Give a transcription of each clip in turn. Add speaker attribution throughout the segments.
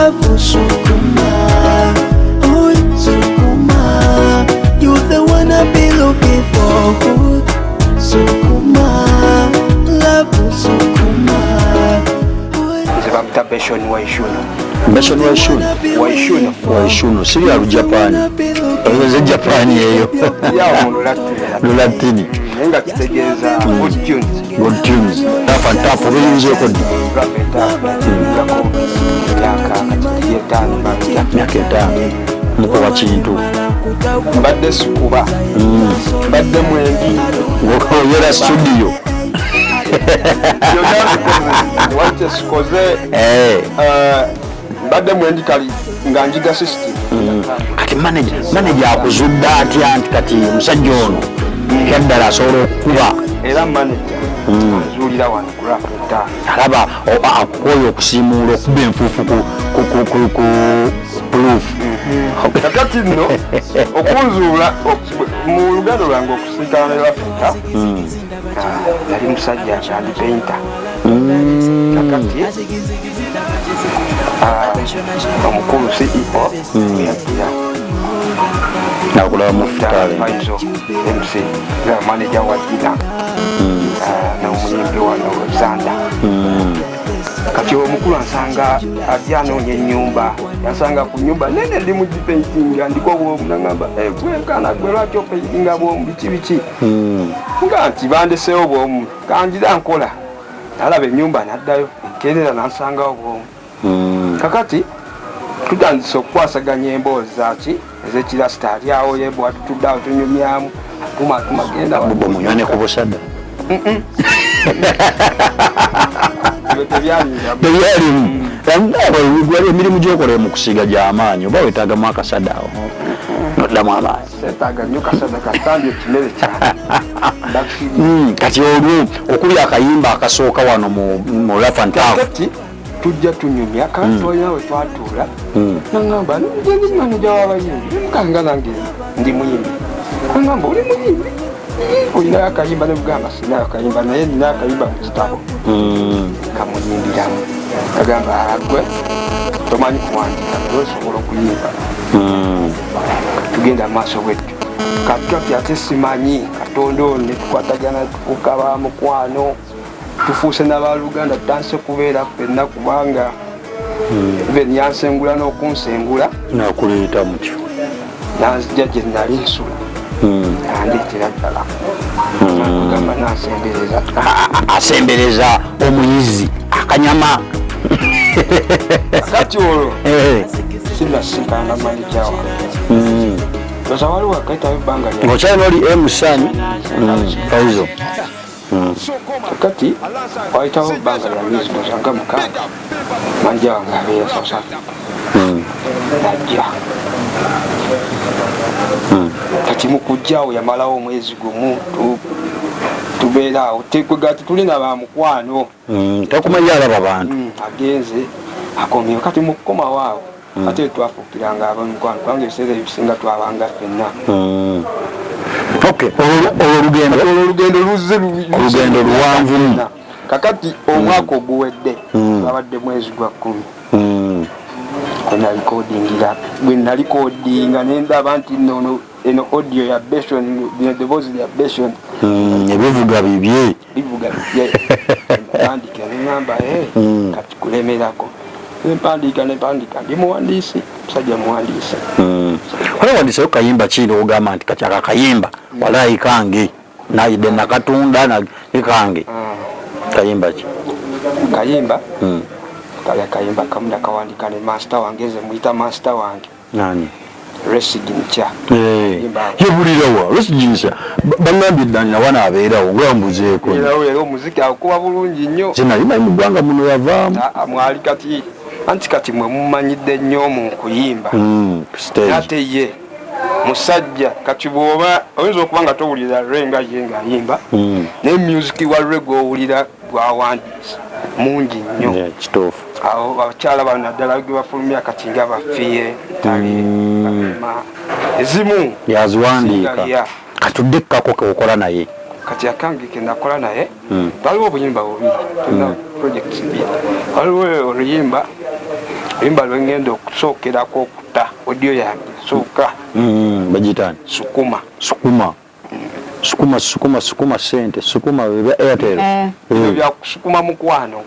Speaker 1: love Sukuma, oh Sukuma, you the one I be looking for. Sukuma, love Sukuma.
Speaker 2: Nzibamta Beshon Waishuno.
Speaker 3: Beshon Waishuno. Waishuno. Siri ya Japan. Eze Japan yeyo.
Speaker 2: Ya
Speaker 3: Lulatini.
Speaker 2: Nenga kitegeza
Speaker 3: good tunes. Tafa ruyunze ko di. Myaka 5 muko wa kintu.
Speaker 2: Badde Sukuba. Badde Mwendi.
Speaker 3: Ngoko yera studio.
Speaker 2: Wache sikoze badde Mwendi kali nganjiga system.
Speaker 3: Kati manager akuzudda atya anti kati musajja ono yaddala asobola okukuba
Speaker 2: era manager azulira wano kulapota
Speaker 3: alaba akoyo okusimuula okuba enfuufu ku proof.
Speaker 2: Kakati nno okunzuula mu lugendo lwange okusinkana ne Africa yali musajja akyali painter. Kakati omukulu CEO yaddira
Speaker 3: nakulaba mufutale
Speaker 2: MC ya manager wa Dina na omuyimbi wano Zanda. Kati omukulu ansanga ajja anoonya ennyumba, yansanga ku nyumba nene ndi mu painting andiko bwomu nangamba gwekana gwe lwaki opaintinga bwomu biki nga nti bandeseewo bwomu kanjira nkola nalaba ennyumba naddayo enkerera nansangawo bwomu. Kakati tutandise okukwasaganya emboozi zaki ez'ekirasita ali awo yebwa tutuddeawo tunyumyamu tumagenda
Speaker 3: munywane ku busada tebyalimu emirimu gyokola mu kusiiga gy'amaanyi oba wetaagamu akasada awo noddamu amaanyi
Speaker 2: setaaga nnyo kasada kasambye ekimere kyane.
Speaker 3: Kati olwo okuli akayimba akasooka wano mu Lafantaf
Speaker 2: tujja tunyumya kandi olina we twatuula nangamba ndi manager w'abayimbi mukanga nange ndi muyimbi nangamba oli muyimbi olinayo akayimba ne bugamba sinayo akayimba naye ninayo akayimba mu kitabo kamuyimbiramu kagamba agwe tomanyi kuwandika naye osobola okuyimba tugenda maaso bwetyo kati ate simanyi Katonda ono ne tukwatagana tukukaba mukwano tufuuse n'abaluganda tutandise kubeera ffenna kubanga ben yansengula n'okunsengula
Speaker 3: nakuleeta mutyo
Speaker 2: nanzija gye nali nsula andeetera ddala gamba nansembereza
Speaker 3: asembereza omuyizi akanyama
Speaker 2: kati olwo sinasinkana manager wange oza waliwo akaitawo ebbanga
Speaker 3: okyali noli emusanyu faizo
Speaker 2: kati waitawo ebbanga lya myezi dozanga mukaaga manager wange abeera South Africa najja kati mukujjaawo yamalawo omwezi gumu tubeera awo tekwegati tulina bamukwano
Speaker 3: takumanyi alaba bantu
Speaker 2: agenze akomyewo kati mukukomawo awo ate twafuukiranga abamukwano kubanga ebiseera ebisinga twabanga ffenna. Olugendo
Speaker 3: olugendo luwanvu
Speaker 2: kakati omwaka oguwedde babadde mwezi gwa 10 gwe nalikodinga nendaba nti eno audio ya Beshon eddoboozi lya Beshon
Speaker 3: ebivuga bibye
Speaker 2: mpandika neŋŋamba kati kulemerako mpandika ndi muwandiisi musajja muwandiisi
Speaker 3: wala wandiseyo kayimba kino ogamba nti kati akakayimba walayi kange naide nakatunda nakange kayimba ki
Speaker 2: kayimba kale kayimba kamu nakawandika ne master wange nze muyita master wange
Speaker 3: nani
Speaker 2: Residi Ncha
Speaker 3: yebulirawa Residi Ncha bangambye ddani nawana abeerawo gwambuzeeko
Speaker 2: era omuziki akuba bulungi nnyo
Speaker 3: sinalimanyi mu ggwanga muno yavaamu
Speaker 2: mwali kati anti kati mwe mumanyidde nnyo mu kuyimba ate ye musajja kati bw'oba oyinza okuba nga towulira renga ye ng'ayimba naye musiki wa rego owulira gwawandiisa mungi nnyo
Speaker 3: kituufu
Speaker 2: awo abakyala bano naddala ge bafulumya kati nga bafiire ezimu
Speaker 3: yaziwandiika katudde kako keokola naye
Speaker 2: kati akange ke nakola naye waliwo obuyimba bubiri tulina projects mbiri waliwo oluyimba Imba lwengendo okusookerako okuta audio yange sooka
Speaker 3: bagitani
Speaker 2: sukuma
Speaker 3: sente sukuma Airtel
Speaker 2: bya kusukuma mukwano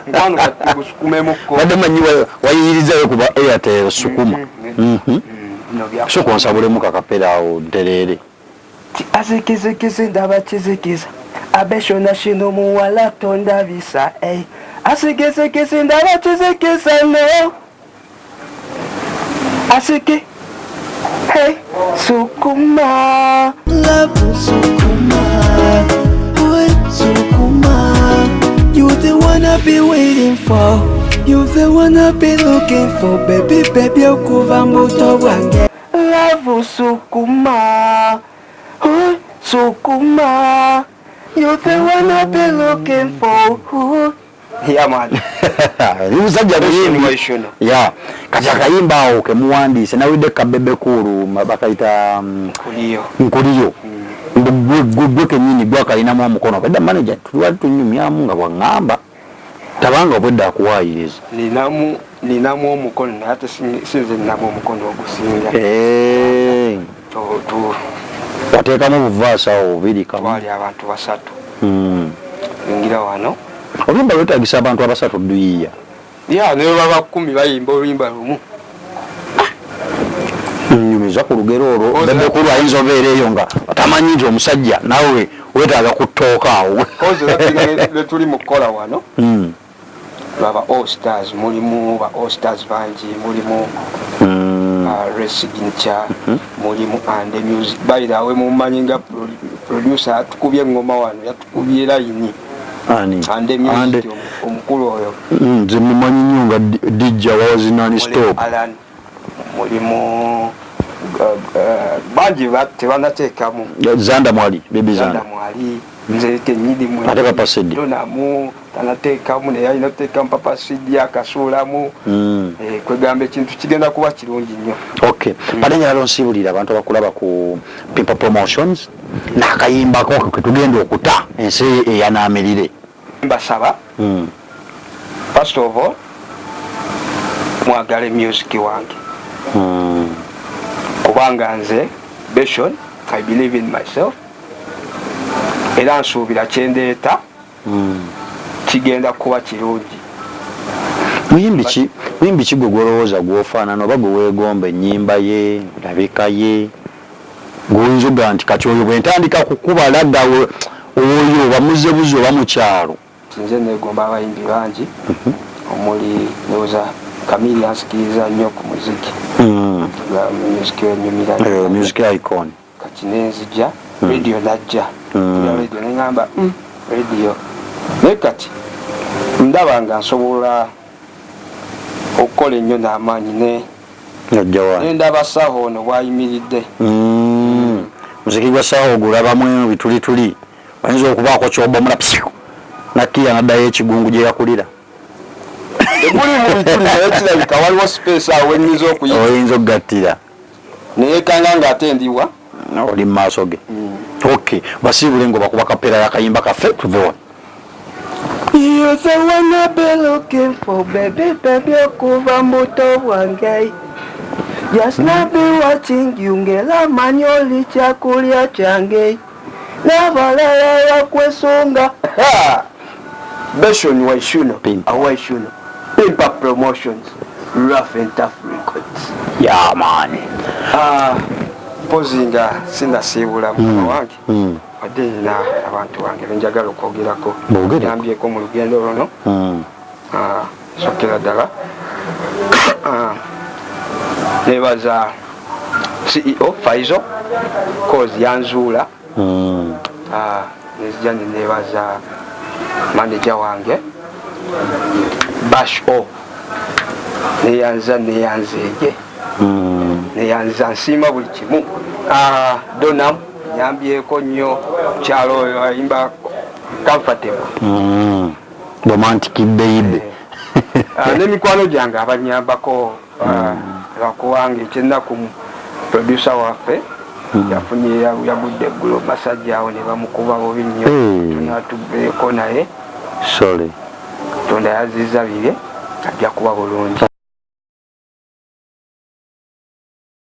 Speaker 2: nkwano kati gusukumemukko
Speaker 3: badde manyi wayirizayo kuba Airtel sukuma so konsabulemu kakapera awo nterere
Speaker 2: azikizikisi ndabakizikisa abeshona shino muwala tondabisa asikizikisi ndabakizikisa no asiki hey sukuma
Speaker 1: love sukuma, boy sukuma. You the one I've been waiting for. You the one I've been looking for. Baby, okuva moto wange.
Speaker 2: love sukuma, oh sukuma. You the one I've been looking for. Yeah man.
Speaker 3: Ni musajja kuyimba ya kati akayimba awo kemuwandiise nawidde kabebe kulu bakayita nkuliyo gwe kenyini gwakalinamu omukono kadda manager tuliwali tunyumyamu nga bwaŋŋamba tabanga obwedda akuwaayiriza
Speaker 2: ninamu omukono naye ate sinze ninamu omukono ogusinga
Speaker 3: wateekamu buvaasa awo bubiri
Speaker 2: twali abantu basatu ingira wano
Speaker 3: oluyimba lwetagisa abantu abasatu duyiya
Speaker 2: naye baba 10 bayimba oluyimba lumu
Speaker 3: nyumiza ku lugero olwo bebekulu ayinza obeera eyo nga atamanyi nti omusajja nawe wetaaga kutooka awo
Speaker 2: letuli mukukola wano lwaba all stars mulimu ba all stars bangi mulimu resignature mulimu and music bayirawe mumanyi nga producer atukubye engoma wano yatukubye layini ande music omukulu oyo
Speaker 3: nze mumanyi nnyo nga DJ was non-stop
Speaker 2: mulimu bangi tebanateekamu
Speaker 3: Zanda mwali baby
Speaker 2: Zanda mwali nze kenyidi mwe
Speaker 3: ate Papa Sidi
Speaker 2: donamu tanateekamu naye alina oteekamu Papa Sidi akasuulamu kwegamba ekintu kigenda kuba kirungi nnyo.
Speaker 3: Okay ate njagala onsibulira abantu abakulaba ku Pimpa Promotions n'akayimbako ketugenda okuta ensi eyanaamirire
Speaker 2: mbasaba first of all mwagale music wange kubanga nze Beshon I believe in myself era nsuubira kyendeeta kigenda kuba kirungi.
Speaker 3: muyimbi ki gwe gwolowooza gwofaanana oba gwe weegomba ennyimba ye ndabika ye gwoyinza ogamba nti kati oyo bwe ntandika kukuba ladda oyo oba muzebuzi oba mukyalo?
Speaker 2: Nze neegomba abayimbi bangi omuli newoza Kamili ansikiriza nnyo ku muziki music wenyumira
Speaker 3: music icon
Speaker 2: kati nenzija radio najja radio neŋŋamba radio naye kati ndaba nga nsobola okukola ennyo n'amaanyi nendaba Saho ono bwayimiridde
Speaker 3: muziki gwa Saho ogulabamu bitulituli oyinza okubaako kyobomula nakkiya naddayo ekigungu gye yakulira
Speaker 2: mulimu bituli naye kirabika waliwo space awo wenyinza okuyita
Speaker 3: oyinza okugattira
Speaker 2: naye kanga ng'ate ndiwa
Speaker 3: oli mu maaso ge. Okay basiibule ngo bakuba kapera yakayimba kaffe tuve
Speaker 1: You're the one I've been looking for, baby, okuva mbuto bwange. Just not be watching you, ngela manyoli kyakulya kyange. Nabalala yakwesonga.
Speaker 2: Beshon Waishuno, Awaishuno, Pimpa Promotions, Rough and Tough Records.
Speaker 3: Yeah man.
Speaker 2: Pozinga sinasiibula mukama wange wadde nina abantu bange benjagala okwogerako yambyeko mu lugendo luno sokera ddala nebaza CEO Faizo cause yanzuula nezija nebaza manager wange Bash O neyanzeege neyanza nsiima buli kimu Donam yambyeko nnyo kyalo oyo ayimba comfortable
Speaker 3: romantic baby
Speaker 2: n'emikwano gyange abanyambako lwakuwange ekyennaku producer waffe yafunye yagudde eggulo masajja awo ne bamukuba bubi nnyo tunatubeeko naye
Speaker 3: sorry
Speaker 2: Katonda yaziza bibye ajja kuba bulungi.